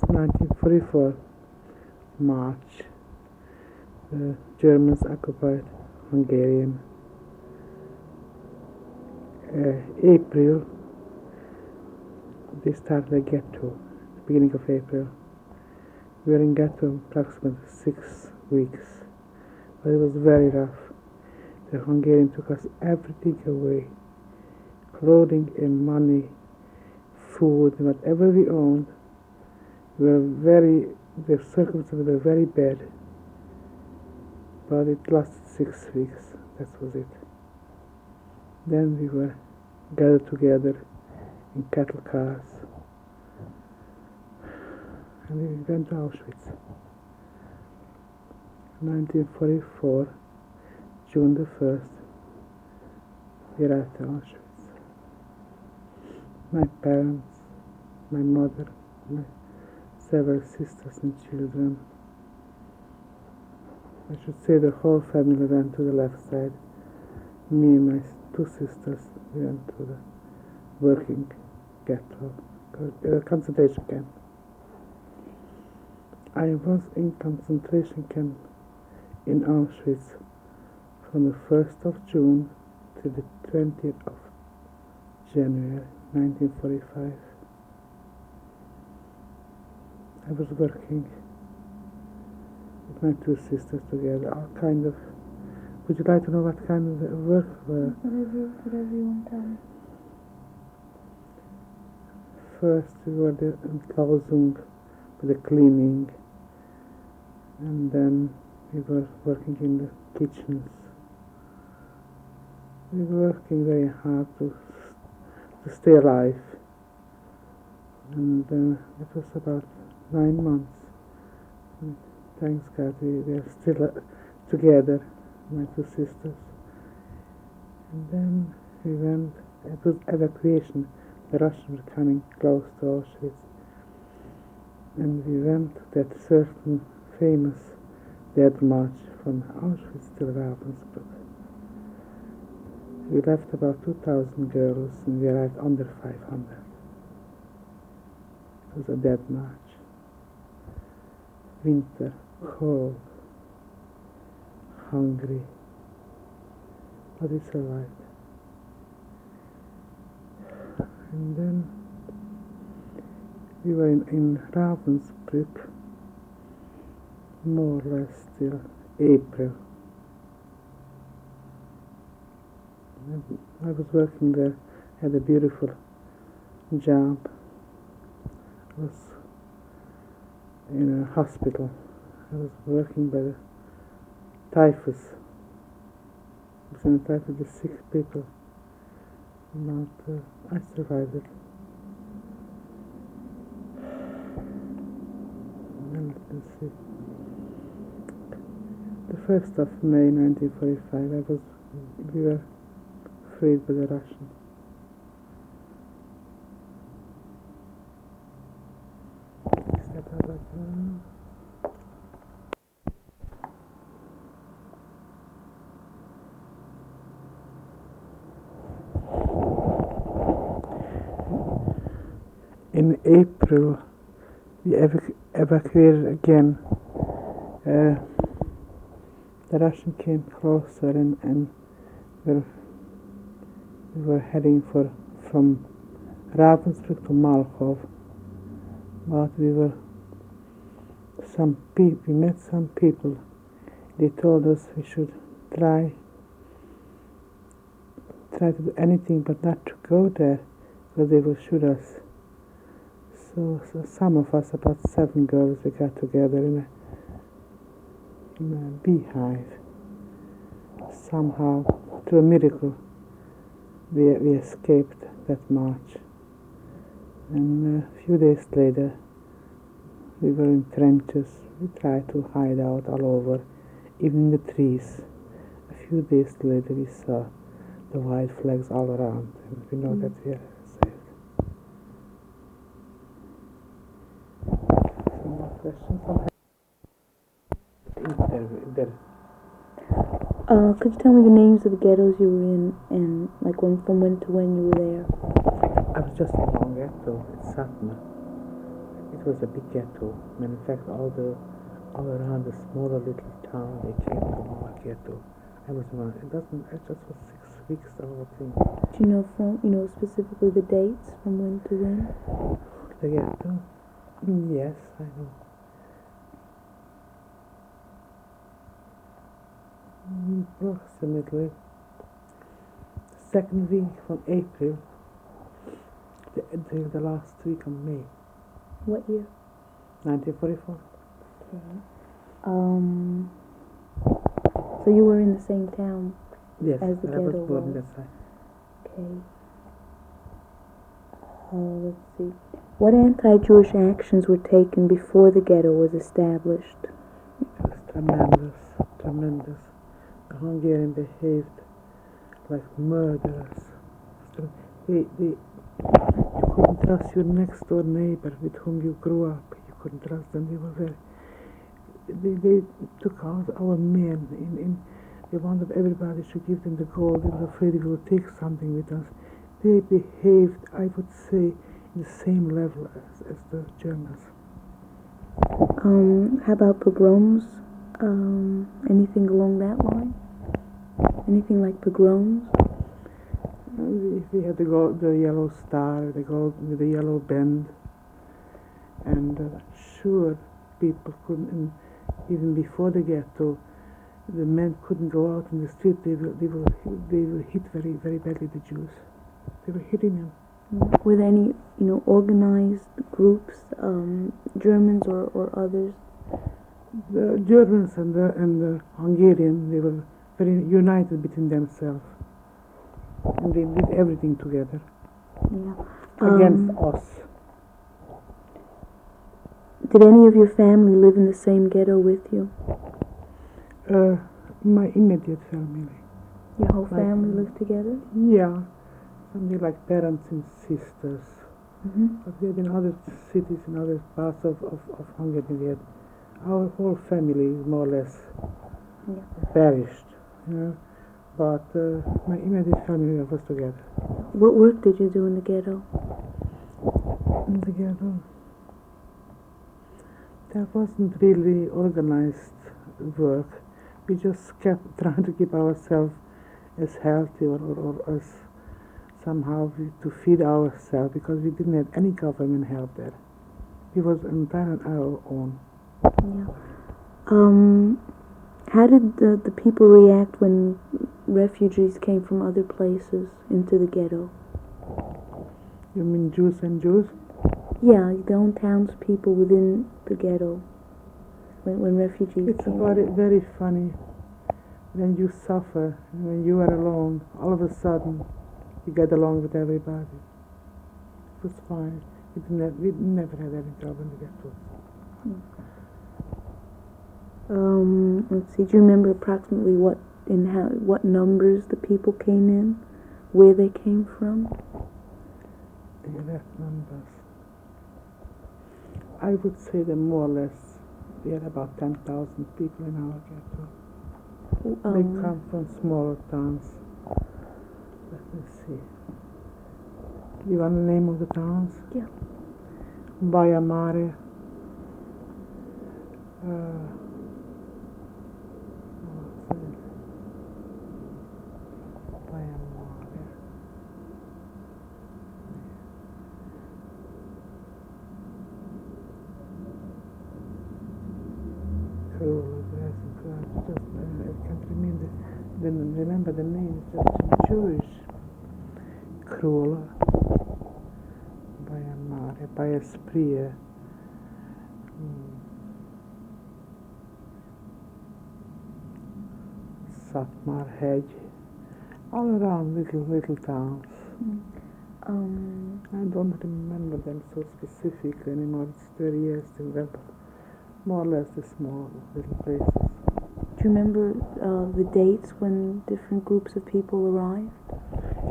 1944 March, the Germans occupied Hungarian. April, they started a ghetto, beginning of April. We were in ghetto approximately 6 weeks, but it was very rough. The Hungarians took us everything away, clothing and money, food, whatever we owned. The circumstances were very bad, but it lasted 6 weeks. That was it. Then we were gathered together in cattle cars, and we went to Auschwitz. 1944, June the 1st, we arrived at Auschwitz. My parents, my mother, my several sisters and children. I should say the whole family went to the left side. Me and my 2 sisters went to the working ghetto, concentration camp. I was in concentration camp in Auschwitz from the 1st of June to the 20th of January 1945. I was working with my 2 sisters together, all kind of. Would you like to know what kind of work were? Whatever you want to tell me. First we were in Klausung for the cleaning, and then we were working in the kitchens. We were working very hard to stay alive, and it was about 9 months. And thanks God we are still together, my 2 sisters. And then we went, it was evacuation. The Russians were coming close to Auschwitz, and we went to that certain famous death march from Auschwitz to Ravensbrück. We left about 2,000 girls and we arrived under 500. It was a death march. Winter, cold, hungry, but we survived. And then we were in Ravensbrück more or less till April. I was working there, had a beautiful job. I was in a hospital. I was working by the typhus. I was in a typhus with 6 people. But I survived it. Well, let's see. The 1st of May 1945, we were freed by the Russians. In April, we evacuated again. The Russians came closer and we were heading from Ravensbrück to Malchow. But we met some people. They told us we should try to do anything but not to go there, because they will shoot us. So some of us, about 7 girls, we got together in a beehive. Somehow, through a miracle, we escaped that march. And a few days later, we were in trenches. We tried to hide out all over, even in the trees. A few days later, we saw the white flags all around, and we know that we are saved. Some more questions? Could you tell me the names of the ghettos you were in, and like from when to when you were there? I was just in one ghetto, in Steiner. it was a big ghetto. In fact, all around the smaller little town, they came from our ghetto. I was one. It just was 6 weeks the whole thing. Do you know specifically the dates from when to when? The ghetto? Yes, I know. Approximately the second week from April until the last week of May. What year? 1944. Okay. So you were in the same town Yes, as the I ghetto was born was? that side. Okay. Let's see. What anti-Jewish actions were taken before the ghetto was established? It was tremendous, tremendous. The Hungarians behaved like murderers. You couldn't trust your next door neighbor with whom you grew up. You couldn't trust them. They took out our men. They wanted everybody to give them the gold. They were afraid they would take something with us. They behaved, I would say, in the same level as the Germans. How about pogroms? Anything along that line? Anything like pogroms? We had the yellow star, the yellow band, and sure, people couldn't, even before the ghetto, the men couldn't go out in the street. They were hit very, very badly, the Jews. They were hitting them. Were there any, organized groups, Germans or others? The Germans and the Hungarians, they were very united between themselves, and they did everything together against us. Did any of your family live in the same ghetto with you? My immediate family. Your whole family lived together? Yeah, something like parents and sisters. Mm-hmm. But we had in other cities, in other parts of Hungary, we had our whole family more or less perished. But my immediate family was together. What work did you do in the ghetto? In the ghetto, there wasn't really organized work. We just kept trying to keep ourselves as healthy or as somehow to feed ourselves, because we didn't have any government help there. We was entirely on our own. Yeah. How did the people react when refugees came from other places into the ghetto? You mean Jews and Jews? Yeah, their own townspeople within the ghetto. When refugees It's came. very, very funny. When you suffer, when you are alone, all of a sudden you get along with everybody. It was fine. We never had any trouble in the ghetto. Let's see. Do you remember approximately what numbers the people came in, where they came from? The exact numbers. I would say that more or less we had about 10,000 people in our ghetto. They come from smaller towns. Let me see. Do you want the name of the towns? Yeah. Baia Mare. I can't remember the name. It's just Jewish. Cruel. Baia Mare, Baia Sprie. Satmar Hedge. All around little towns. I don't remember them so specifically anymore. It's 30 years since then, but more or less the small little places. Do you remember the dates when different groups of people arrived?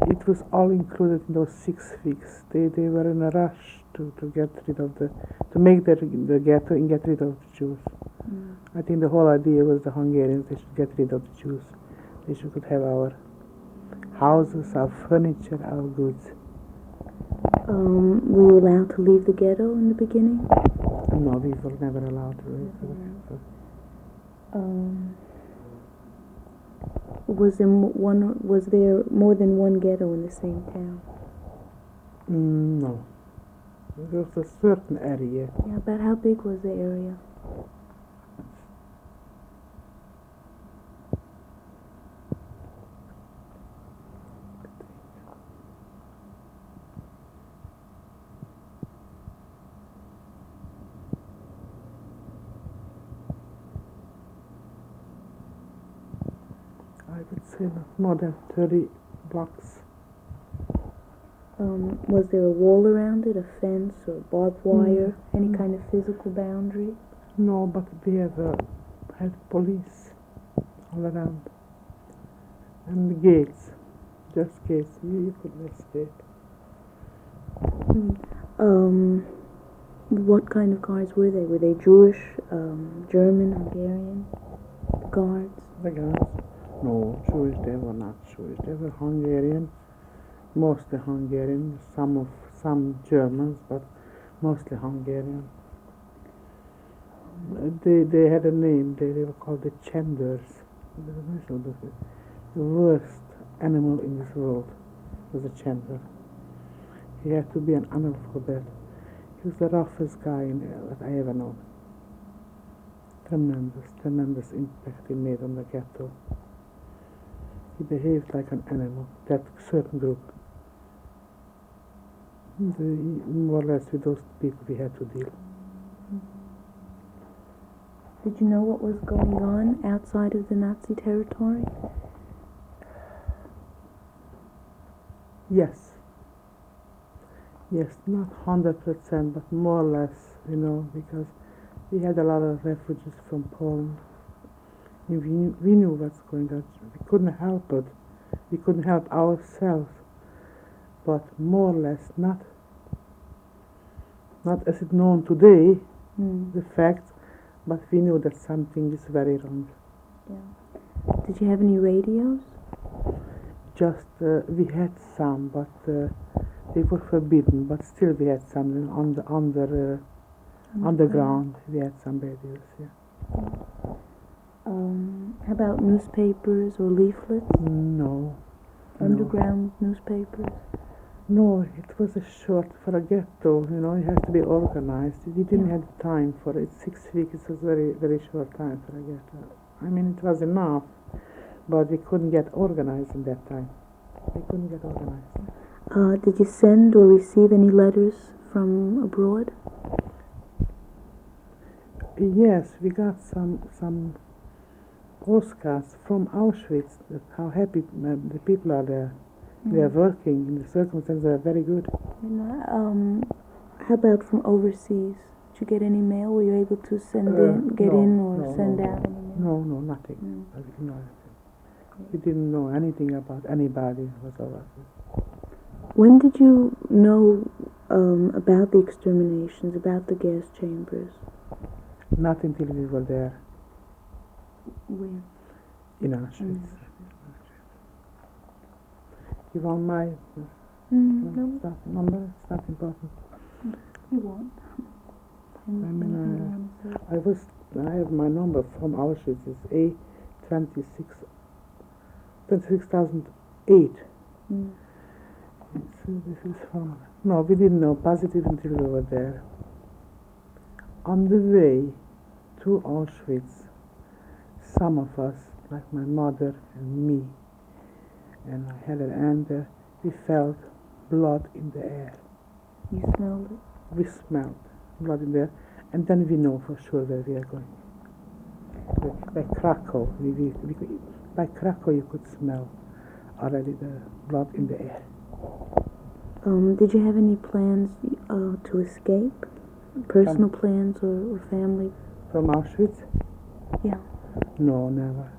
It was all included in those 6 weeks. They were in a rush to get rid of to make the ghetto and get rid of the Jews. I think the whole idea was the Hungarians, they should get rid of the Jews. They should have our houses, our furniture, our goods. Were you allowed to leave the ghetto in the beginning? No, we were never allowed to leave the ghetto. Was there more than one ghetto in the same town? No. There was a certain area. Yeah, about how big was the area? I would say not more than 30 blocks. Was there a wall around it, a fence or barbed wire, any kind of physical boundary? No, but we have had police all around. And the gates, just gates, you couldn't escape. What kind of guards were they? Were they Jewish, German, Hungarian guards? The guards? No, Jewish, they were not Jewish. They were Hungarian, mostly Hungarian, some Germans, but mostly Hungarian. They had a name, they were called the Chanders. The worst animal in this world was a Chander. He had to be an analphabet. He was the roughest guy that I ever known. Tremendous impact he made on the ghetto. He behaved like an animal, that certain group. More or less with those people we had to deal. Did you know what was going on outside of the Nazi territory? Yes, not 100%, but more or less, because we had a lot of refugees from Poland. And we knew what's going on. We couldn't help it. We couldn't help ourselves. But more or less, not as it's known today, the facts, but we knew that something is very wrong. Yeah. Did you have any radios? Just, we had some, but they were forbidden, but still we had some underground. We had some radios, yeah. How about newspapers or leaflets? No. Underground newspapers? No, it was a short for a ghetto, it has to be organized. We didn't have time for it. 6 weeks was very, very short time for a ghetto. I mean, it was enough, but we couldn't get organized in that time. We couldn't get organized. Did you send or receive any letters from abroad? Yes, we got some postcards from Auschwitz, that how happy the people are there. They are working, and the circumstances are very good. How about from overseas? Did you get any mail? Were you able to send send out any mail? No, nothing. We didn't know anything. We didn't know anything about anybody whatsoever. When did you know about the exterminations, about the gas chambers? Not until we were there. Where? In Auschwitz. You want my No. number? It's not important. You won't. I have my number from Auschwitz. It's A26008. This is from. No, we didn't know positive until we were there. On the way to Auschwitz, some of us, like my mother and me, and I had an aunt there, we felt blood in the air. You smelled it? We smelled blood in the air, and then we know for sure where we are going. By Krakow, by Krakow you could smell already the blood in the air. Did you have any plans to escape? Personal plans or family? From Auschwitz? Yeah. No, never.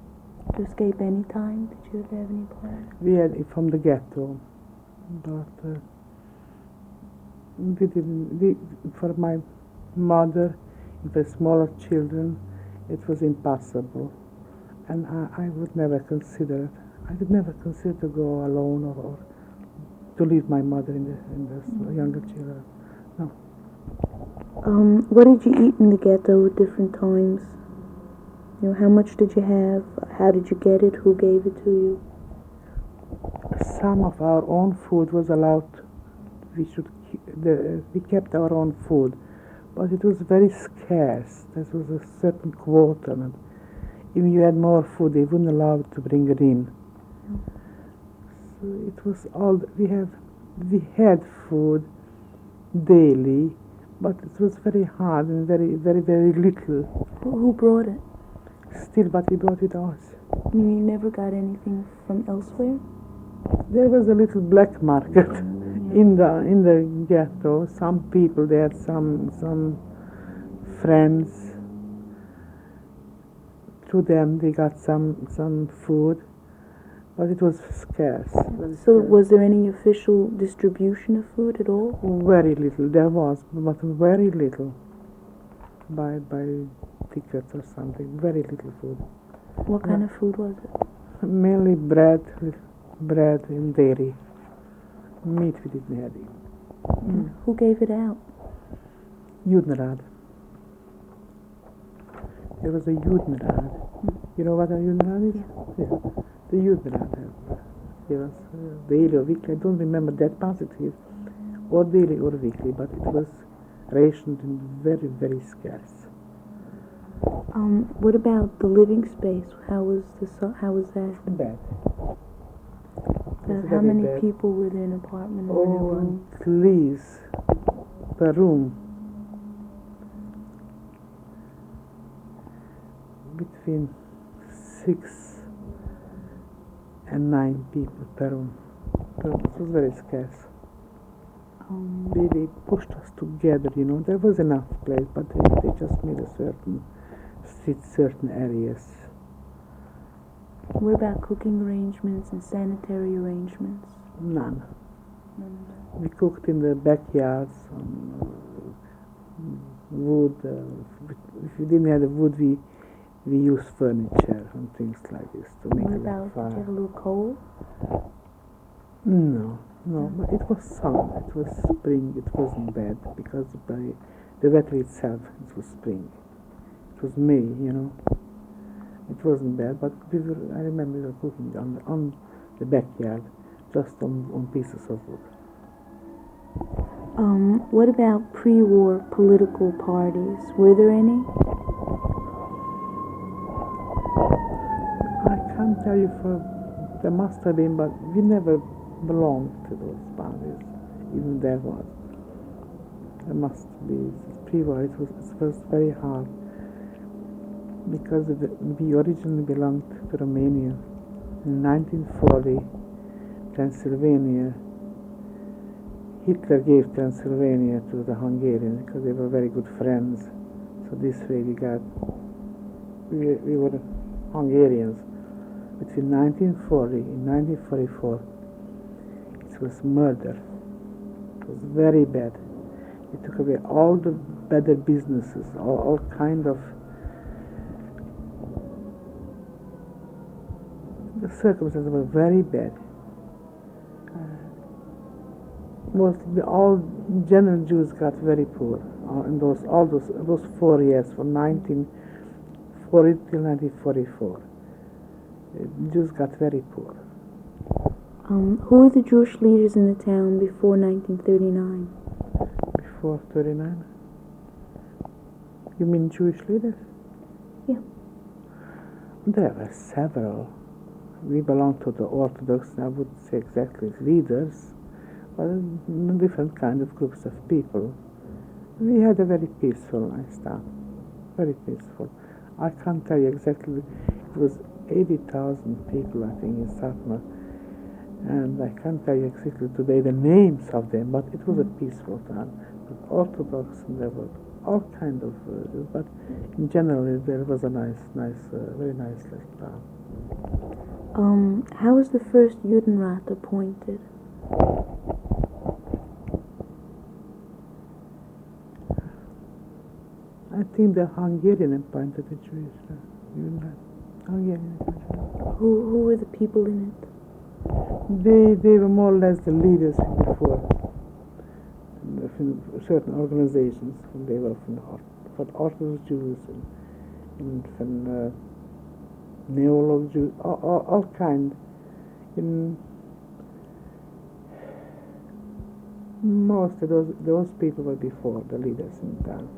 To escape any time? Did you ever have any plans? We had it from the ghetto, but we didn't. For my mother, with smaller children, it was impossible, and I would never consider it. I would never consider to go alone or to leave my mother in the younger children. No. What did you eat in the ghetto at different times? You know, how much did you have? How did you get it? Who gave it to you? Some of our own food was allowed. We kept our own food, but it was very scarce. There was a certain quota, and if you had more food, they wouldn't allow it to bring it in. So it was all we had food daily, but it was very hard and very little. Who brought it? Still, but we brought it us. You never got anything from elsewhere? There was a little black market in the ghetto. Some people, they had some friends. Through them, they got some food, but it was scarce. So, was there any official distribution of food at all? Very little. There was, but very little. By tickets or something. Very little food. What kind of food was it? Mainly bread and dairy. Meat we didn't have. Who gave it out? Judenrat. There was a Judenrat. You know what a Judenrat is? Yeah. The Judenrat. There was daily or weekly. I don't remember that positive. Or daily or weekly, but it was rationed and very scarce. What about the living space? How was that? Bad. How many people were in an apartment or in a room? At least per room between 6 and 9 people per room. It was very scarce. They pushed us together, you know. There was enough place, but they just made a certain streets, certain areas. What about cooking arrangements and sanitary arrangements? None. We cooked in the backyards on wood. If we didn't have the wood, we used furniture and things like this to make a little fire. Did you have a little coal? No, but it was summer. It was spring. It wasn't bad because by the weather itself, it was spring. It was May, you know. It wasn't bad, but I remember we were cooking on the backyard, just on pieces of wood. What about pre-war political parties? Were there any? I can't tell you there must have been, but we never belonged to those parties. Even there must be pre-war. It was very hard. Because we originally belonged to Romania. In 1940, Transylvania, Hitler gave Transylvania to the Hungarians because they were very good friends. So this way we were Hungarians. Between 1940 and 1944, it was murder. It was very bad. It took away all the better businesses, all kind of. The circumstances were very bad. All general Jews got very poor in those 4 years, from 1940 till 1944. Jews got very poor. Who were the Jewish leaders in the town before 1939? Before 39? You mean Jewish leaders? Yeah. There were several. We belonged to the Orthodox, I wouldn't say exactly leaders, but different kind of groups of people. We had a very peaceful lifestyle, very peaceful. I can't tell you exactly, it was 80,000 people, I think, in Satmar, and I can't tell you exactly today the names of them, but it was a peaceful town. But Orthodox, and there were all kind of, but in general, there was a very nice little town. How was the first Judenrat appointed? I think the Hungarian appointed the Jewish Judenrat. Hungarian. Who were the people in it? They were more or less the leaders before in certain organizations. They were from Orthodox Jews and from Neolog Jews, all kind. In most of those people were before the leaders in town.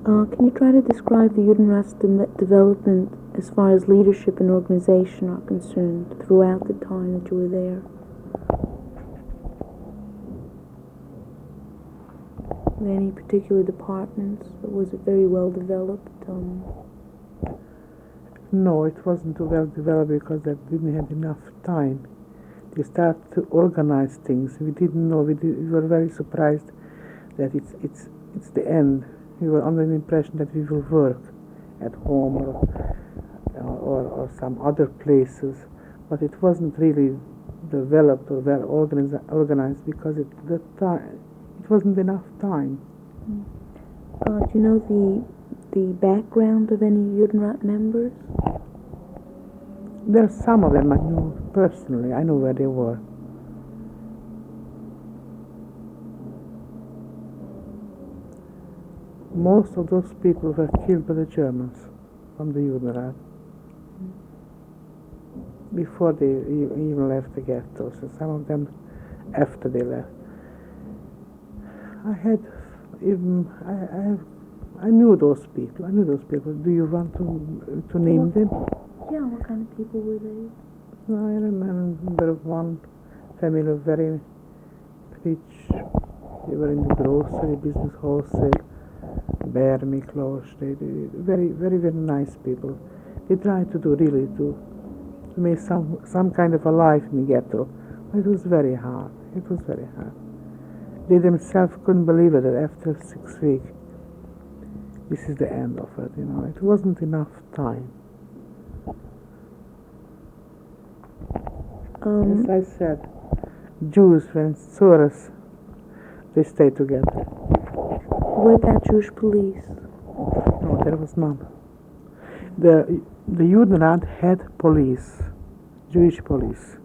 Can you try to describe the Judenrat's development as far as leadership and organization are concerned throughout the time that you were there? In any particular departments? Or was it very well developed? No, it wasn't too well developed because they didn't have enough time. They started to organize things. We didn't know. We were very surprised that it's the end. We were under the impression that we will work at home or some other places, but it wasn't really developed or well organized because it wasn't enough time. Do you know the background of any Judenrat members? There are some of them I knew personally. I know where they were. Most of those people were killed by the Germans from the Judenrat before they even left the ghettos, and some of them after they left. I knew those people. Do you want to name them? Yeah, what kind of people were they? I remember one family very rich. They were in the grocery business, wholesale, clothes. They very, very, very nice people. They tried to do really to make some kind of a life in the ghetto. It was very hard. They themselves couldn't believe it that after 6 weeks, this is the end of it. It wasn't enough time. As I said, Jews, when it's Soros, they stay together. What about Jewish police? No, there was none. The Judenrat had police, Jewish police,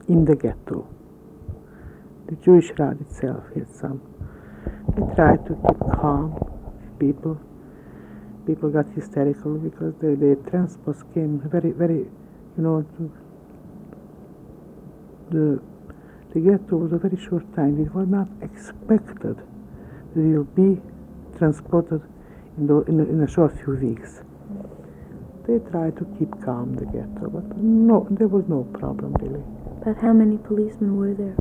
in the ghetto. The Jewish Rat itself had some. They tried to keep calm people. People got hysterical because the transports came very, very, the ghetto was a very short time. It was not expected that it will be transported in a short few weeks. They tried to keep calm the ghetto, but no, there was no problem really. But how many policemen were there?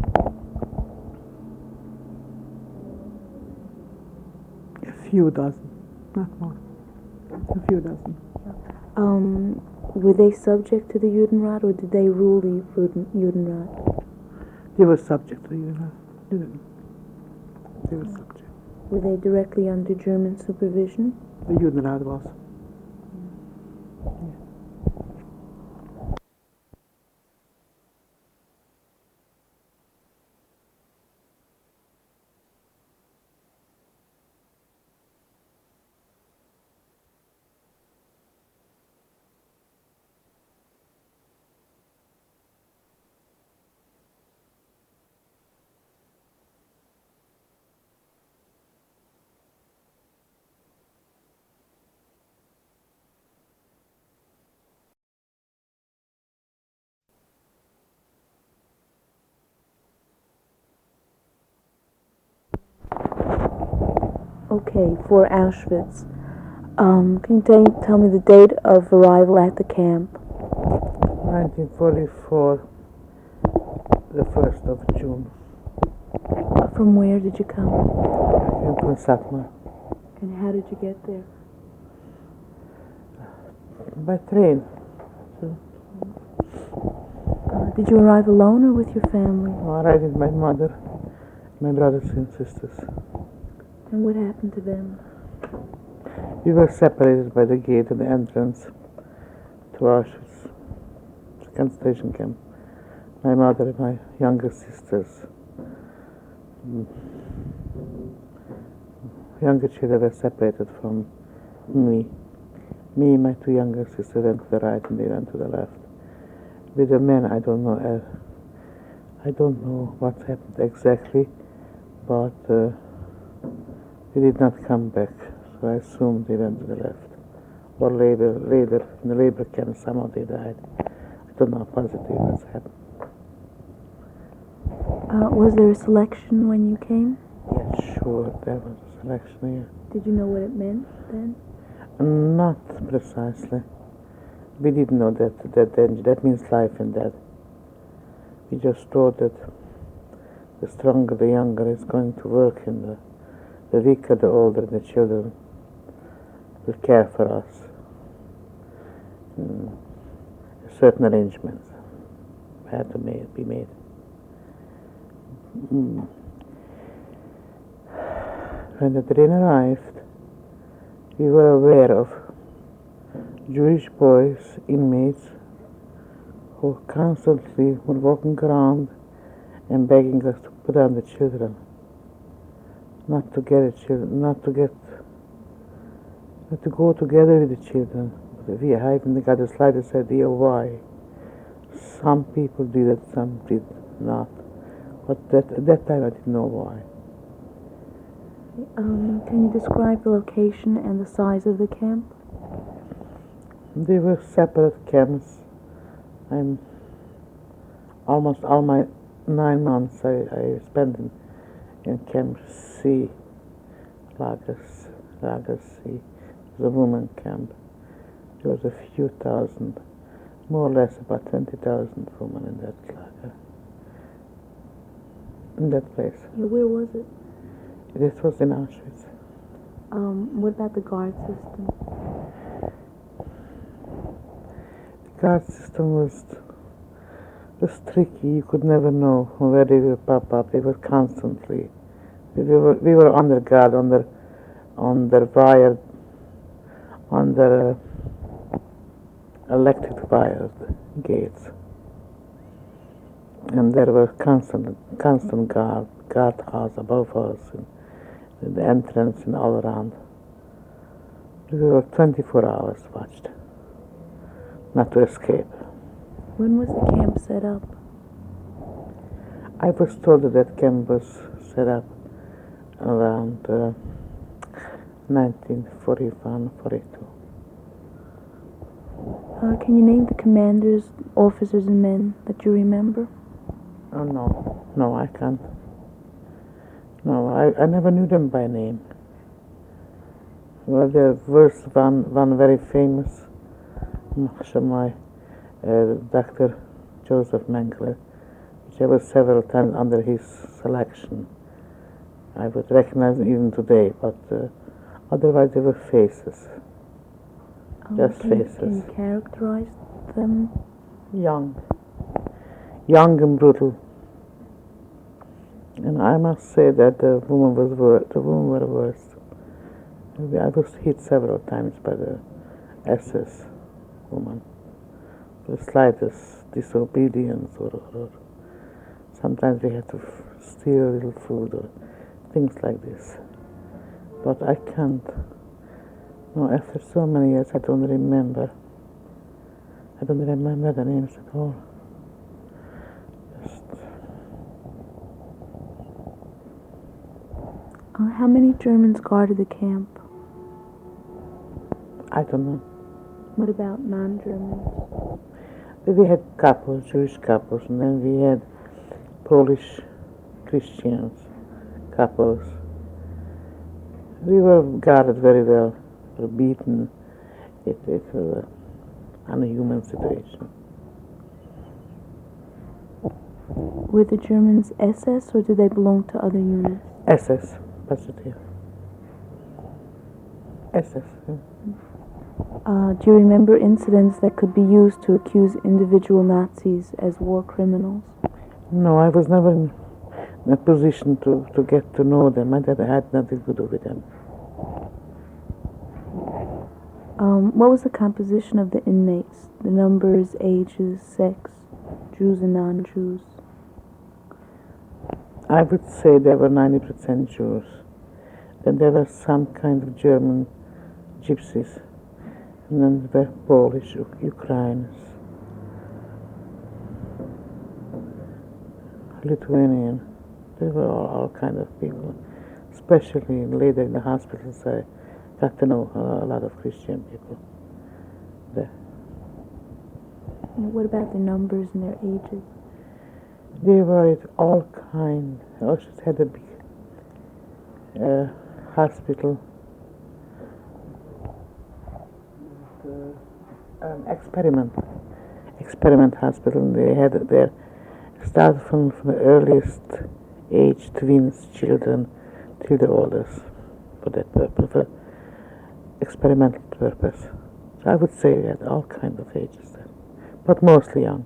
A few dozen, not more. A few dozen. Were they subject to the Judenrat, or did they rule the Judenrat? They were subject to the Judenrat. They were subject. Were they directly under German supervision? The Judenrat was. Okay, for Auschwitz. Can you tell me the date of arrival at the camp? 1944, the 1st of June. From where did you come? I came from Satmar. And how did you get there? By train. Did you arrive alone or with your family? I arrived with my mother, my brothers and sisters. And what happened to them? We were separated by the gate at the entrance to Auschwitz, concentration camp. My mother and my younger sisters. Younger children were separated from me. Me and my two younger sisters went to the right and they went to the left. With the men, I don't know. I don't know what happened exactly, but they did not come back. So I assumed they went to the left. Or later in the labor camp, some of them died. I don't know positively what's happened. Was there a selection when you came? Yes, sure, there was a selection here. Did you know what it meant then? Not precisely. We didn't know that means life and death. We just thought that the stronger, the younger is going to work, and the weaker, the older, the children will care for us. Certain arrangements had to be made. When the train arrived, we were aware of Jewish boys, inmates, who constantly were walking around and begging us to put down the children, not to go together with the children. We haven't got the slightest idea why. Some people did it, some did not. But at that time I didn't know why. Can you describe the location and the size of the camp? They were separate camps. Almost all my 9 months I spent in Camp C, Lager C, the women camp. There was a few thousand, more or less about 20,000 women in that lager, in that place. Yeah, where was it? This was in Auschwitz. What about the guard system? The guard system was tricky. You could never know where they will pop up. They were constantly. We were under guard, under wire, under electric wire gates, and there were constant guardhouse above us, and the entrance and all around. We were 24 hours watched, not to escape. When was the camp set up? I was told that camp was set up around 1941-42. Can you name the commanders, officers, and men that you remember? Oh, no, I can't. No, I never knew them by name. Well, there was one very famous, Dr. Joseph Mengele, which I was several times under his selection. I would recognize them even today, but otherwise they were faces. Just faces. Can you characterize them? Young and brutal. And I must say that the women were worse. I was hit several times by the SS woman. The slightest disobedience, or sometimes we had to steal a little food or things like this. But I can't. No, after so many years, I don't remember the names at all. How many Germans guarded the camp? I don't know. What about non-Germans? We had couples, Jewish couples, and then we had Polish Christians couples. We were guarded very well. We were beaten. It was an unhuman situation. Were the Germans SS, or did they belong to other units? SS, positive. SS. Yeah. Do you remember incidents that could be used to accuse individual Nazis as war criminals? No, I was never in a position to get to know them. I had nothing to do with them. What was the composition of the inmates? The numbers, ages, sex, Jews and non-Jews? I would say there were 90% Jews. Then there were some kind of German gypsies. And then there were Polish, Ukrainians. Lithuanian. There were all kind of people. Especially later in the hospitals, I got to know a lot of Christian people there. And what about their numbers and their ages? They were at all kind. Auschwitz had a big hospital, experiment hospital. And they had their started from the earliest age, twins, children, till the oldest, for that purpose, for experimental purpose. So I would say we had all kinds of ages there, but mostly young.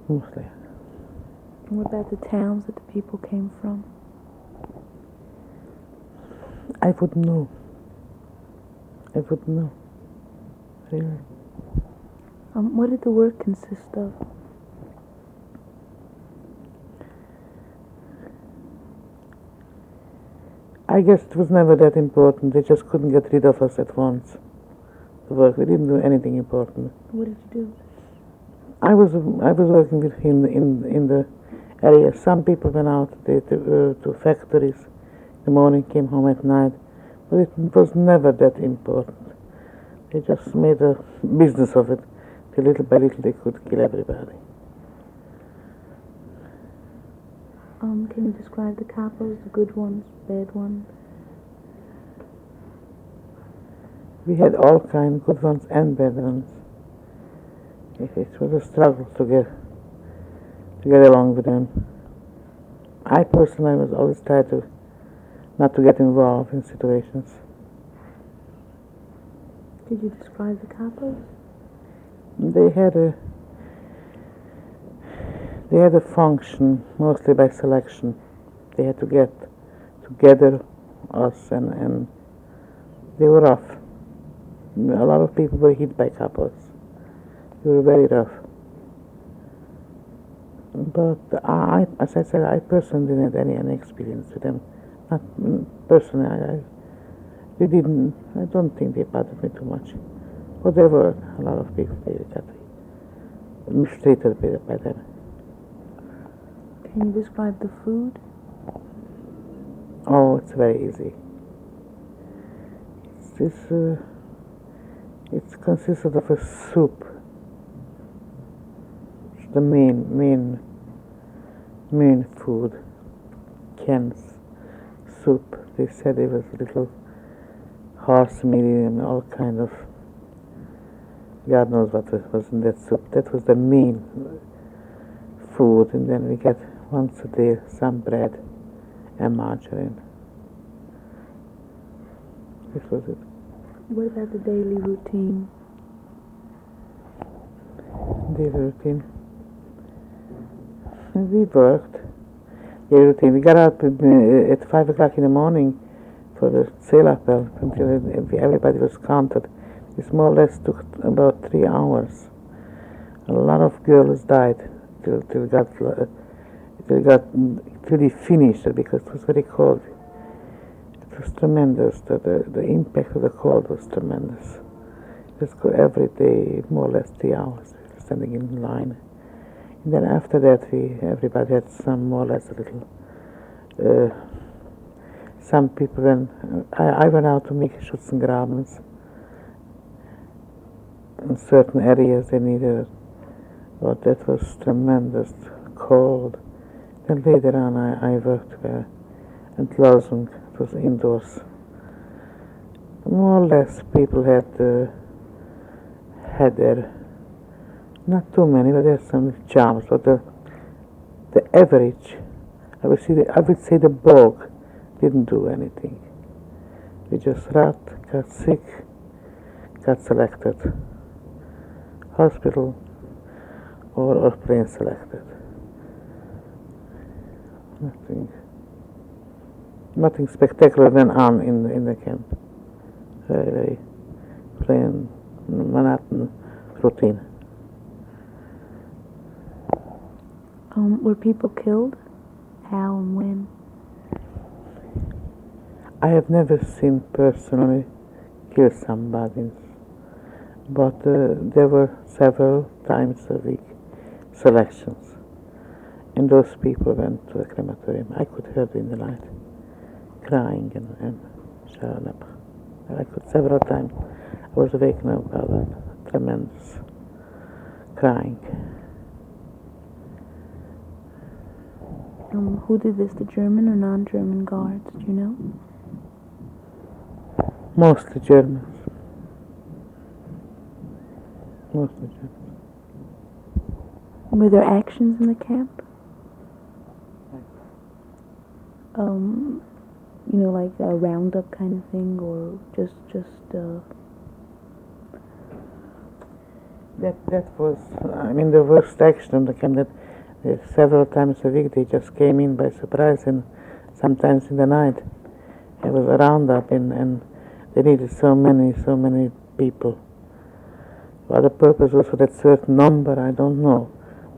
Mostly. And what about the towns that the people came from? I wouldn't know. Really. What did the work consist of? I guess it was never that important. They just couldn't get rid of us at once. The work. We didn't do anything important. What did you do? I was working with him in the area. Some people went out to factories in the morning, came home at night, but it was never that important. They just made a business of it. Till little by little they could kill everybody. Can you describe the capos, the good ones, bad ones? We had all kinds, good ones and bad ones. It was a struggle to get along with them. I personally was always tried to not to get involved in situations. Could you describe the capos? They had a function mostly by selection. They had to get together us and they were rough. A lot of people were hit by capos. They were very rough. But as I said, I personally didn't have any experience with them. Not personally. I don't think they bothered me too much. But there were a lot of people they got mistreated by them. Can you describe the food? Oh, it's very easy. It consisted of a soup. It's the main food. Cans, soup. They said it was little horse meat and all kind of. God knows what was in that soup. That was the main food, and then we get once a day some bread and margarine. This was it. What about the daily routine? Daily routine. We worked. Daily routine. We got up at 5 o'clock in the morning for the Zählappell until everybody was counted. It more or less took about 3 hours. A lot of girls died till they finished it because it was very cold. It was tremendous. The impact of the cold was tremendous. Just go every day, more or less 3 hours, standing in line. And then after that, everybody had some more or less a little. Some people I went out to make Schützengrabens. In certain areas they needed it, but that was tremendous cold. Then later on I worked there in Tlosung. It was indoors. More or less people had their, not too many, but there's some jobs, but the average, I would say the bulk didn't do anything. They just got sick, got selected. Hospital or plane selected. Nothing spectacular went on in the camp. Very plain, monotonous routine. Were people killed? How and when? I have never seen personally kill somebody. But there were several times a week selections. And those people went to the crematorium. I could hear in the night crying and shouting up. I could several times. I was awakened up by that tremendous crying. Who did this, the German or non-German guards, do you know? Mostly Germans. Mostly Germans. Were there actions in the camp? You know, like a roundup kind of thing, or just That was, I mean, the worst action in the camp. That several times a week they just came in by surprise, and sometimes in the night. It was a roundup, and they needed so many people. For the purpose was for that certain number, I don't know,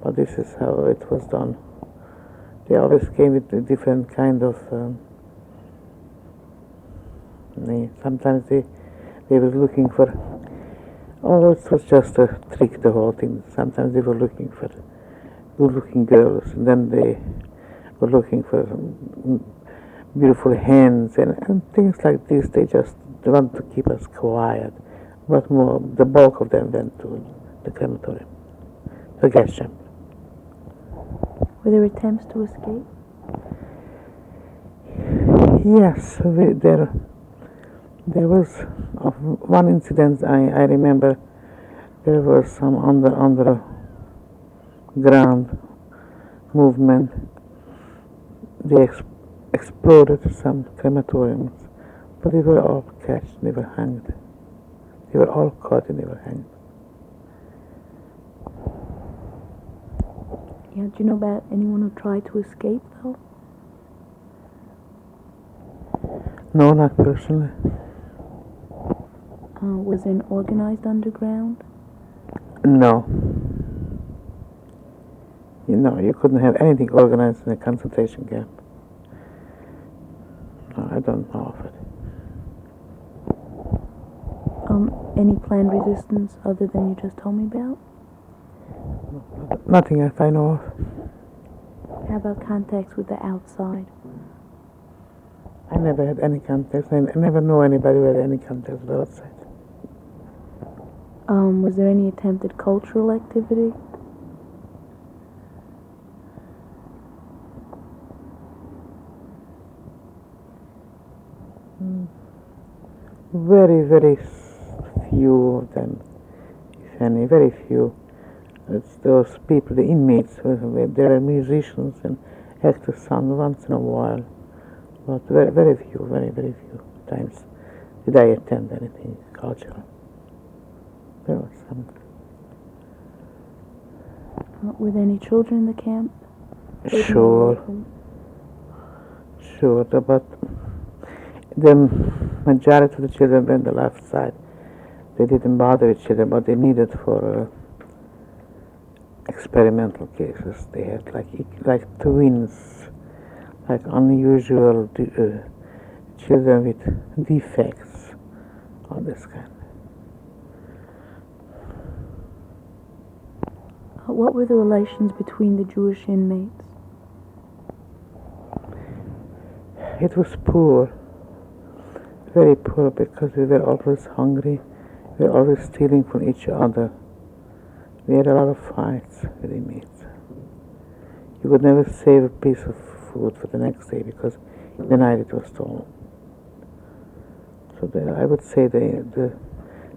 but this is how it was done. They always came with a different kind of. Sometimes they were looking for. Oh, it was just a trick, the whole thing. Sometimes they were looking for good-looking girls, and then they were looking for beautiful hands and things like this. They just want to keep us quiet. But more, the bulk of them went to the crematorium, the gas chamber. Were there attempts to escape? Yes, there was one incident I remember. There was some underground movement. They exploded some crematoriums, but they were all catched, they were hanged. They were all caught and they were hanged. Yeah, do you know about anyone who tried to escape, though? No, not personally. Was there an organized underground? No. You couldn't have anything organized in a concentration camp. No, I don't know of it. Any planned resistance other than you just told me about? Nothing if I know of. How about contacts with the outside? I never had any contacts. I never know anybody who had any contacts with the outside. Was there any attempted cultural activity? Very few of them, if any, very few. It's those people, the inmates, they are musicians and actors sung once in a while. But very few times did I attend anything cultural. There was some. Were there any children in the camp? Sure, but the majority of the children were on the left side. They didn't bother with children, but they needed for experimental cases. They had like twins, like unusual children with defects, all this kind. What were the relations between the Jewish inmates? It was poor, very poor, because we were always hungry. We were always stealing from each other. We had a lot of fights with inmates. You could never save a piece of food for the next day because in the night it was stolen. So I would say the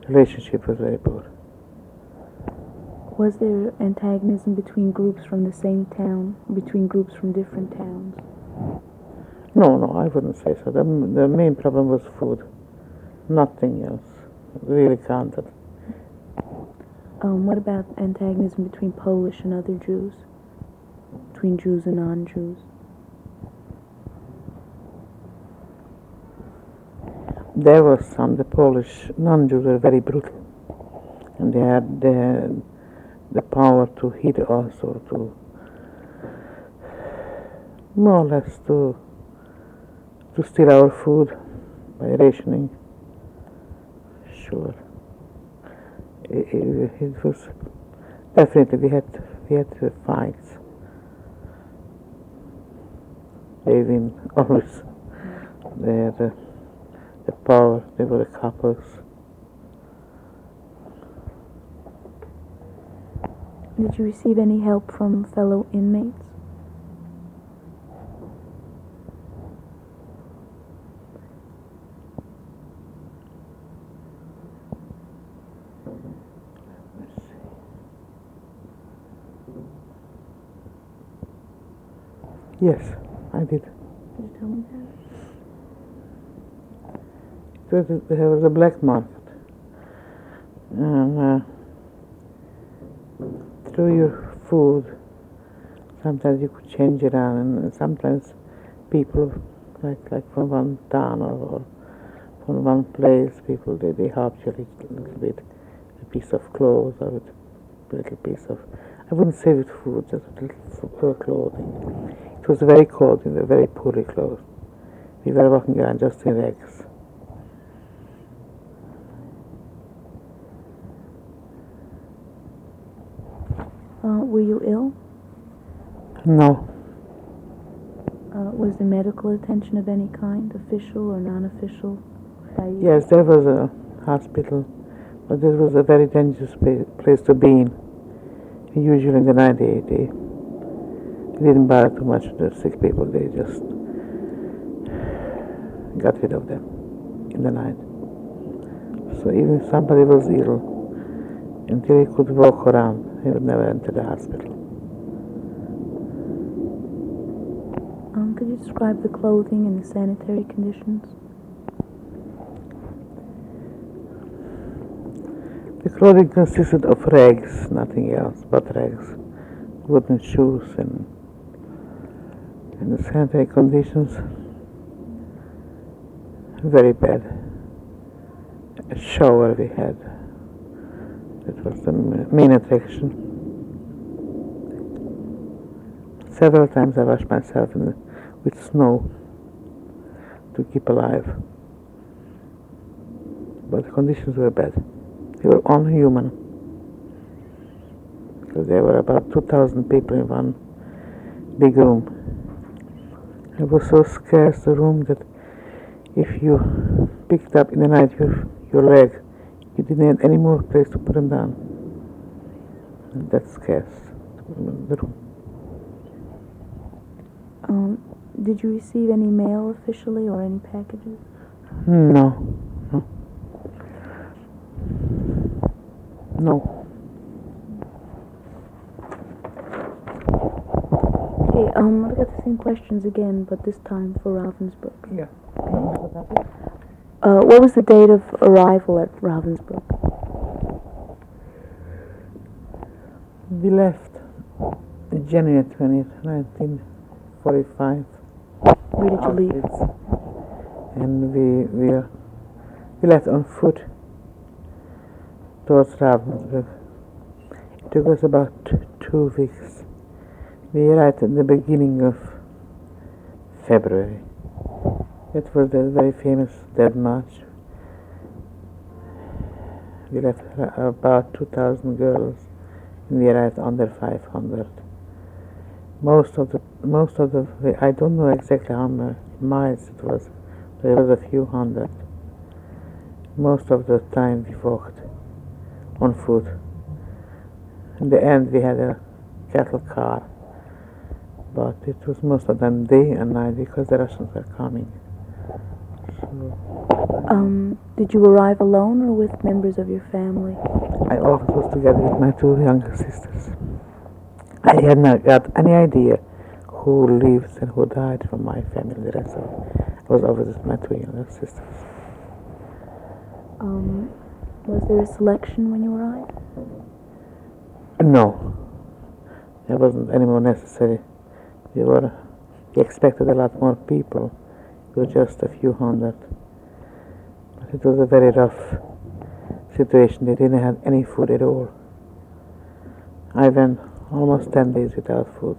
relationship was very poor. Was there antagonism between groups from the same town, between groups from different towns? No, I wouldn't say so. The main problem was food. Nothing else really counted. What about antagonism between Polish and other Jews? Between Jews and non-Jews? There was some. The Polish non-Jews were very brutal, and they had the power to hit us or to more or less to steal our food by rationing. Sure. It was definitely we had fights. they win always. They had the power, they were the coppers. Did you receive any help from fellow inmates? Yes, I did. Could you tell me that? There was a black market. And through your food, sometimes you could change it around, and sometimes people, like from one town or from one place, people, they helped you a little bit, a piece of clothes or a little piece of, I wouldn't say with food, just a little for clothing. It was very cold, we were very poorly clothed. We were walking around just in rags. Were you ill? No. Was there medical attention of any kind, official or non-official? Yes, there was a hospital, but this was a very dangerous place to be in. Usually in the night they didn't bother too much with the sick people, they just got rid of them in the night. So even if somebody was ill, until he could walk around, he would never enter the hospital. Could you describe the clothing and the sanitary conditions? The clothing consisted of rags, nothing else but rags, wooden shoes, and the sanitary conditions very bad. A shower we had. That was the main attraction. Several times I washed myself with snow to keep alive. But the conditions were bad. They were unhuman. Because there were about 2,000 people in one big room. It was so scarce a room that if you picked up in the night your leg, you didn't have any more place to put them down. And that's scarce, the room. Did you receive any mail officially or any packages? No. Okay, I've got the same questions again, but this time for Ravensbrück. Yeah. What was the date of arrival at Ravensbrück? We left January 20th, 1945. Where did you leave? And we left on foot towards Ravensbrück. It took us about 2 weeks. We arrived at the beginning of February. It was the very famous Dead March. We left about 2,000 girls, and we arrived under 500. Most of the I don't know exactly how many miles it was, but it was a few hundred. Most of the time we walked on foot. In the end we had a cattle car, but it was most of them day and night because the Russians were coming. So, did you arrive alone or with members of your family? I always was together with my 2 younger sisters. I had not got any idea who lives and who died from my family. The rest of it. I was always with my 2 younger sisters. Was there a selection when you arrived? No, there wasn't any more necessary. We expected a lot more people. It was just a few hundred. But it was a very rough situation. They didn't have any food at all. I went almost 10 days without food.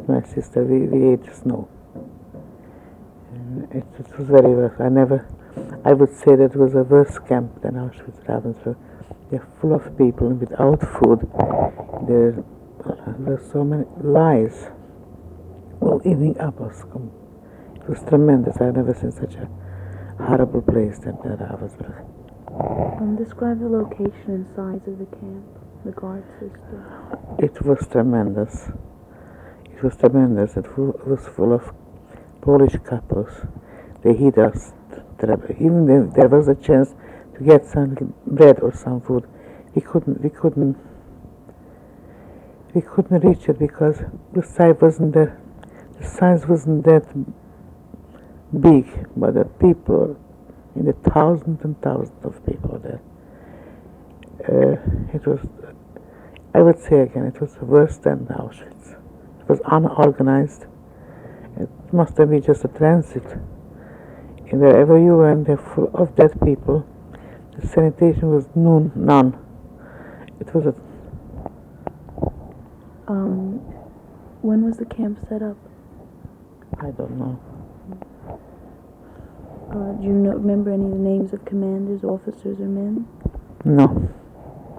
My sister, we ate snow. It was very rough. I would say that it was a worse camp than Auschwitz-Ravensbrück. They're full of people without food. There were so many lies eating apples. It was tremendous. I've never seen such a horrible place than Ravensbrück. Describe the location and size of the camp, the guard system. It was tremendous. It was tremendous. It was full of Polish couples. They hid us. Even there was a chance to get some bread or some food. We couldn't reach it because the size wasn't that big, but the people, in the thousands and thousands of people there. It was, I would say again, it was worse than Auschwitz. It was unorganized. It must have been just a transit. And wherever you went, they're full of dead people. The sanitation was none. It was a... When was the camp set up? I don't know. Do you remember any of the names of commanders, officers, or men? No.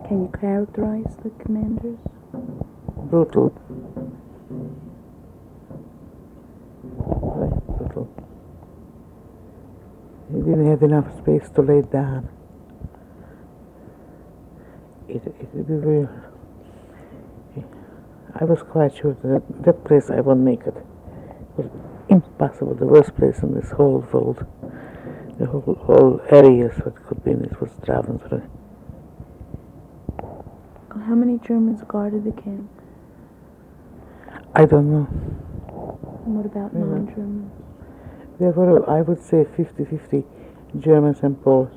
Can you characterize the commanders? Brutal. Very brutal. He didn't have enough space to lay down. I was quite sure that place I won't make it. It was impossible. The worst place in this whole world. The whole areas what could be in it was Ravensbrück. How many Germans guarded the camp? I don't know. And what about non-Germans? There were, I would say, 50-50 Germans and Poles.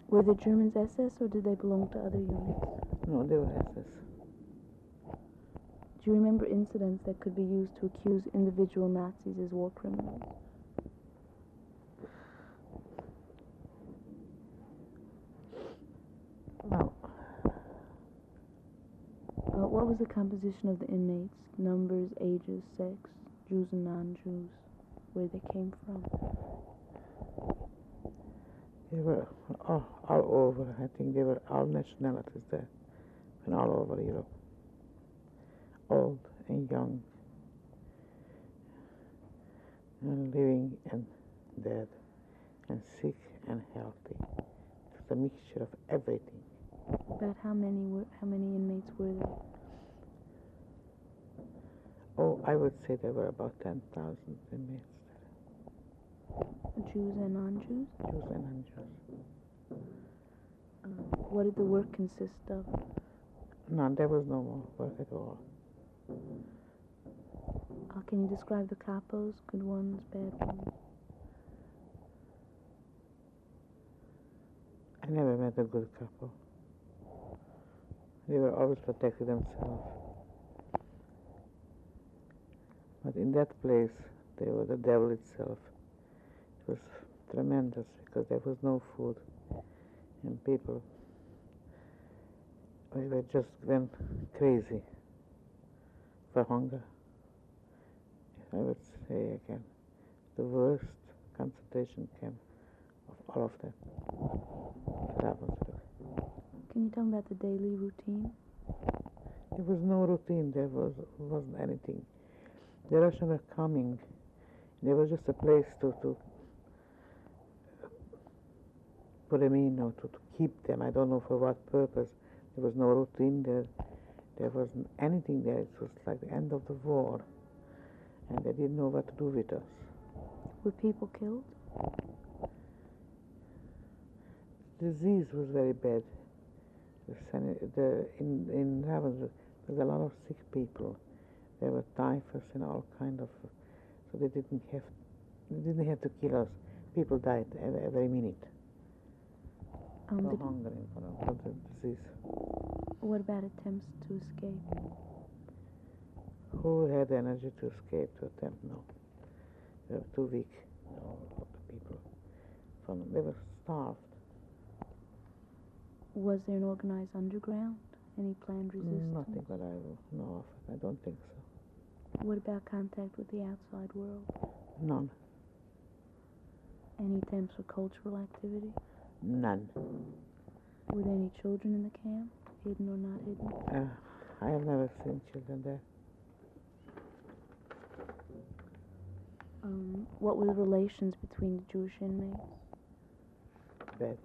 Were the Germans SS or did they belong to other units? No, they were SS. Do you remember incidents that could be used to accuse individual Nazis as war criminals? No. What was the composition of the inmates? Numbers, ages, sex, Jews and non-Jews, where they came from? They were all over. I think they were all nationalities there, and all over Europe. Old and young, and living and dead, and sick and healthy. It was a mixture of everything. About how many inmates were there? Oh, I would say there were about 10,000 inmates there. Jews and non-Jews? Jews and non-Jews. What did the work consist of? None, there was no more work at all. Can you describe the capos? Good ones, bad ones? I never met a good couple. They were always protecting themselves. But in that place, they were the devil itself. It was tremendous because there was no food. And people, they just went crazy for hunger. I would say again, the worst concentration camp of all of them. Can you tell me about the daily routine? There was no routine. There wasn't anything. The Russians were coming. There was just a place to put them in or to keep them. I don't know for what purpose. There was no routine there. There wasn't anything there. It was like the end of the war. And they didn't know what to do with us. Were people killed? Disease was very bad. In Ravensbrück, there was a lot of sick people. There were typhus and all kind of. So they didn't have to kill us. People died every minute. For hunger and for the disease. What about attempts to escape? Who had energy to escape, to attempt? No. They were too weak, all of the people. They were starved. Was there an organized underground? Any planned resistance? Nothing that I know of. I don't think so. What about contact with the outside world? None. Any attempts for cultural activity? None. Were there any children in the camp, hidden or not hidden? I have never seen children there. What were the relations between the Jewish inmates? Bad.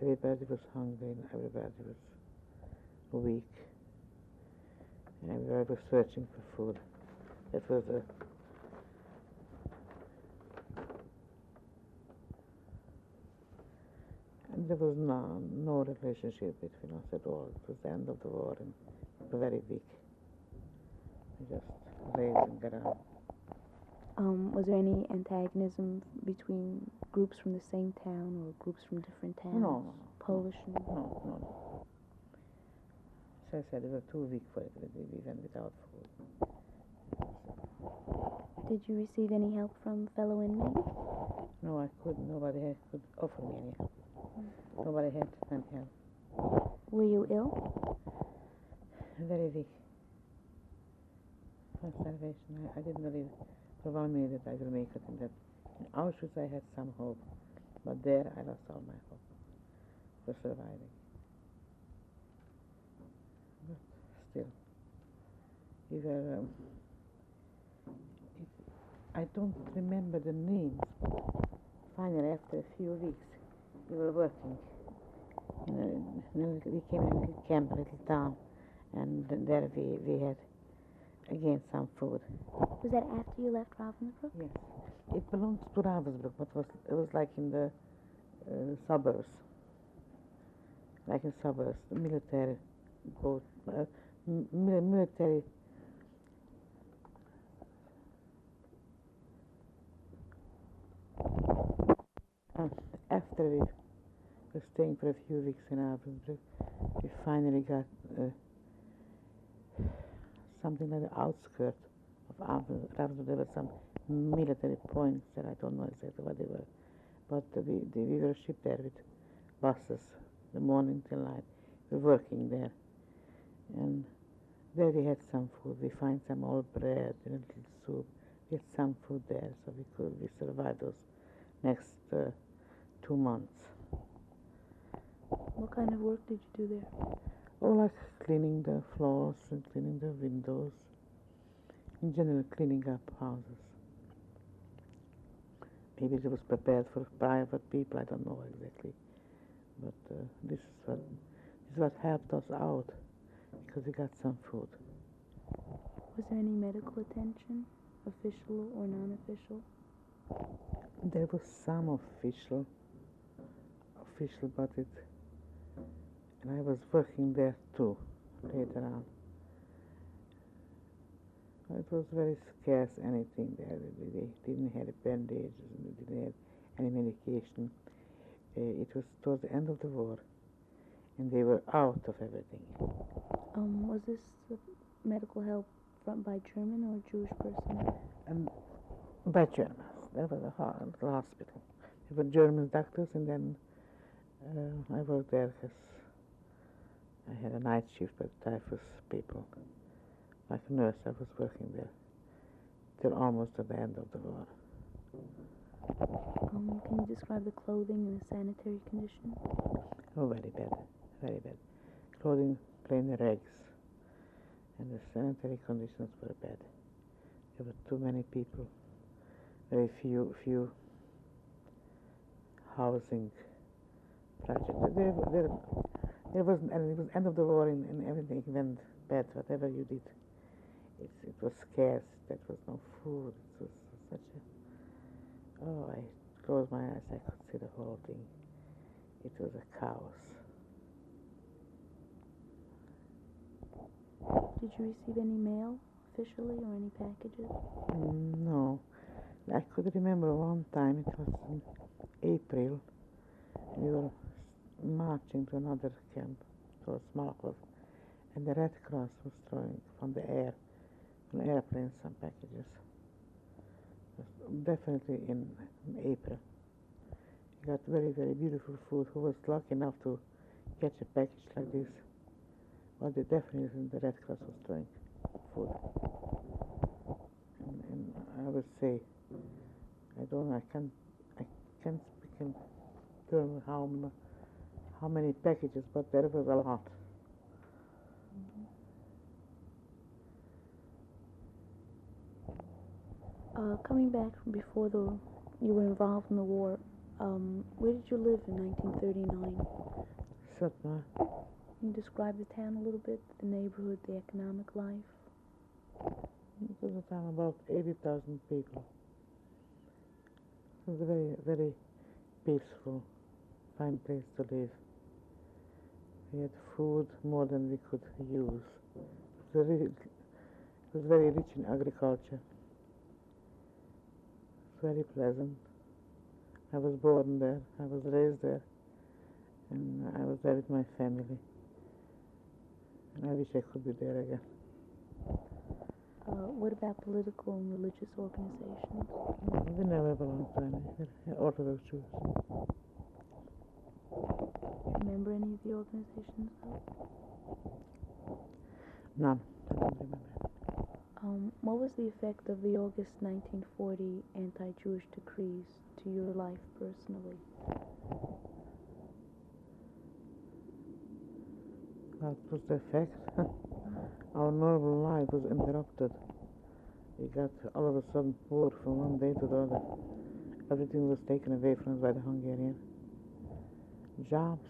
Everybody was hungry and everybody was weak. And everybody was searching for food. It was and there was no relationship between us at all. It was the end of the war and we were very weak. We just lazing around. Was there any antagonism between groups from the same town or groups from different towns? No. Polish and... No. As I said, we were too weak for it. We went without food. Did you receive any help from fellow inmates? No, I couldn't. Nobody could offer me any help. Nobody had any help. Were you ill? Very weak. From starvation. I didn't believe for 1 minute that I will make it. In Auschwitz I had some hope, but there I lost all my hope for surviving. But still, we were. I don't remember the names, but finally, after a few weeks, we were working. We came in a little camp, a little town, and there we had again some food. Was that after you left Ravensbrück? Yes, it belonged to Ravensbrück, but it was like in the suburbs. Like in suburbs, military boat, military. After we were staying for a few weeks in Ravensbrück, we finally got something like the outskirts of Ravensbrück. There were some military points there. I don't know exactly what they were, but we were shipped there with buses, the morning till night. We were working there, and there we had some food. We find some old bread and a little soup. We had some food there, so we survived those next 2 months. What kind of work did you do there? Oh, like cleaning the floors and cleaning the windows. In general, cleaning up houses. Maybe it was prepared for private people, I don't know exactly. But this is what helped us out, because we got some food. Was there any medical attention, official or non-official? There was some official, but and I was working there too, later on. It was very scarce, anything there. They didn't have bandages, and they didn't have any medication. It was towards the end of the war, and they were out of everything. Was this medical help by German or Jewish personnel? By Germans. There was a hospital. There were German doctors, and then I worked there because I had a night shift with typhus people. Like a nurse, I was working there till almost at the end of the war. Can you describe the clothing and the sanitary condition? Oh, very bad, very bad. Clothing, plain rags, and the sanitary conditions were bad. There were too many people, very few housing projects. There wasn't, and it was end of the war, and everything went bad. Whatever you did, it was scarce. There was no food. It was such a. Oh, I closed my eyes. I could see the whole thing. It was a chaos. Did you receive any mail officially or any packages? No. I could remember one time, it was in April, we were marching to another camp, to Smolkov, and the Red Cross was throwing from the air, from airplanes, some packages. It was definitely in April. We got very, very beautiful food. Who was lucky enough to catch a package like this, well, they definitely the Red Cross was throwing food. And I would say, I can't speak in terms how many packages, but there was a lot. Coming back from before you were involved in the war, where did you live in 1939? Certainly. Can you describe the town a little bit, the neighborhood, the economic life? It was a town about 80,000 people. It was a very, very peaceful, fine place to live. We had food more than we could use. It was very rich in agriculture. It was very pleasant. I was born there, I was raised there, and I was there with my family. And I wish I could be there again. What about political and religious organizations? We never belonged to any Orthodox Jews. Remember any of the organizations, though? None. I don't remember. What was the effect of the August 1940 anti-Jewish decrees to your life personally? What was the effect? Our normal life was interrupted. We got all of a sudden war from one day to the other. Everything was taken away from us by the Hungarian. Jobs,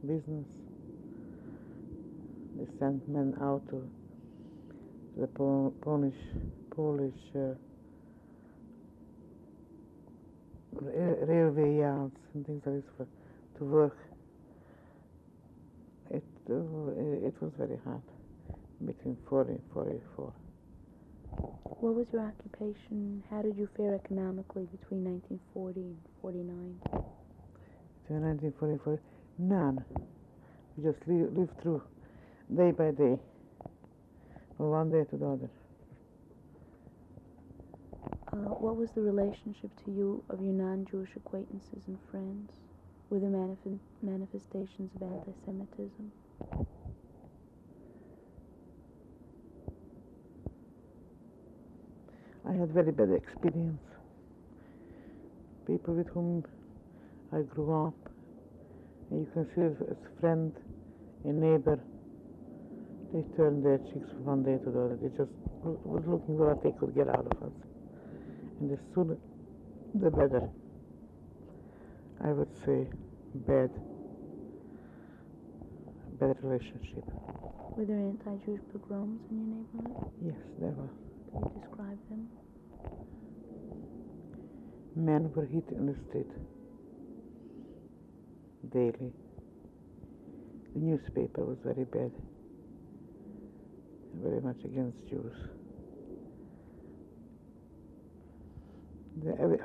business. They sent men out to the Polish railway yards and things like this to work. It was very hard between 40 and 44. What was your occupation? How did you fare economically between 1940 and 49? Between 1944, none. We just lived through day by day, from one day to the other. What was the relationship to you of your non-Jewish acquaintances and friends? Were there manifestations of anti-Semitism? I had very bad experience. People with whom I grew up, and you consider as a friend, a neighbor, they turned their cheeks from one day to the other. They just was looking for what they could get out of us. And the sooner, the better. I would say bad relationship. Were there anti-Jewish pogroms in your neighborhood? Yes, there were. Can you describe them? Men were hit in the street daily. The newspaper was very bad, very much against Jews.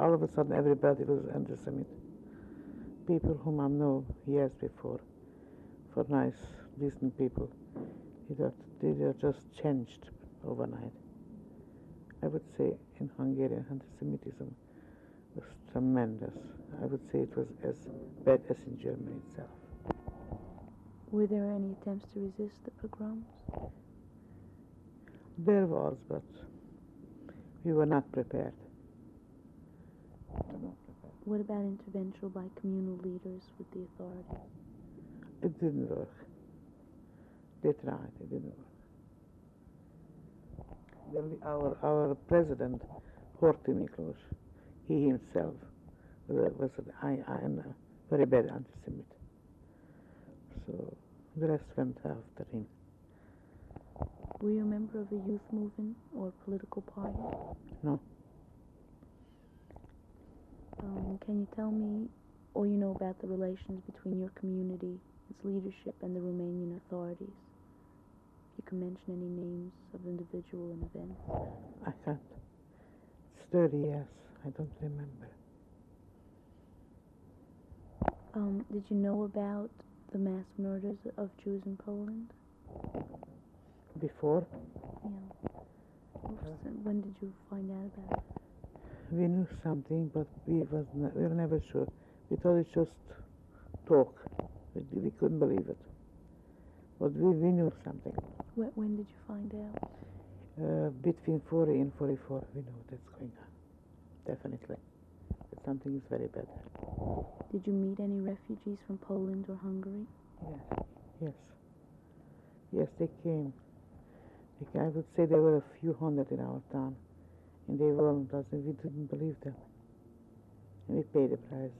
All of a sudden, everybody was anti-Semite. People whom I know years before, for nice, decent people, they just changed overnight. I would say in Hungary, anti-Semitism was tremendous. I would say it was as bad as in Germany itself. Were there any attempts to resist the pogroms? There was, but we were not prepared. What about intervention by communal leaders with the authorities? It didn't work. They tried, it didn't work. Our president, Horthy, he himself was a very bad anti-Semite. So the rest went after him. Were you a member of a youth movement or political party? No. Can you tell me all you know about the relations between your community, its leadership, and the Romanian authorities? If you can mention any names of individual and events. I can't. It's 30 years. I don't remember. Did you know about the mass murders of Jews in Poland? Before? Yeah. When did you find out about it? We knew something, but we were never sure. We thought it's just talk. We couldn't believe it. But we knew something. When did you find out? Between 40 and 44, we know that's going on. Definitely. That something is very bad. Did you meet any refugees from Poland or Hungary? Yes. Yes, they came. I would say there were a few hundred in our town. And they warned us, and we didn't believe them. And we paid the price.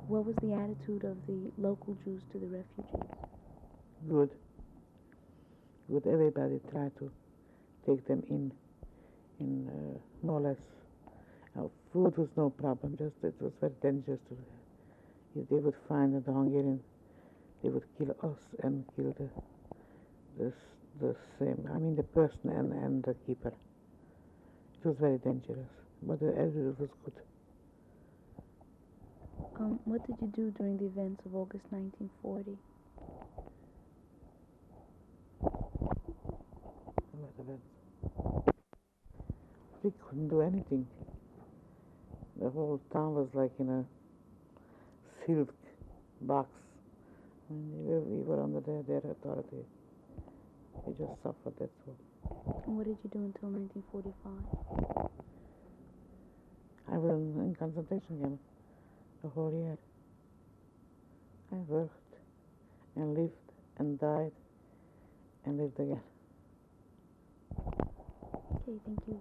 What was the attitude of the local Jews to the refugees? Good. Everybody tried to take them in more or less. Food was no problem, just it was very dangerous to. If they would find the Hungarian, they would kill us and kill the same. I mean the person and the keeper. It was very dangerous, but the attitude was good. What did you do during the events of August 1940? We couldn't do anything. The whole town was like in a silk box. And we were under their authority. We just suffered, that's all. And what did you do until 1945? I was in concentration camp the whole year. I worked and lived and died and lived again. Okay, thank you.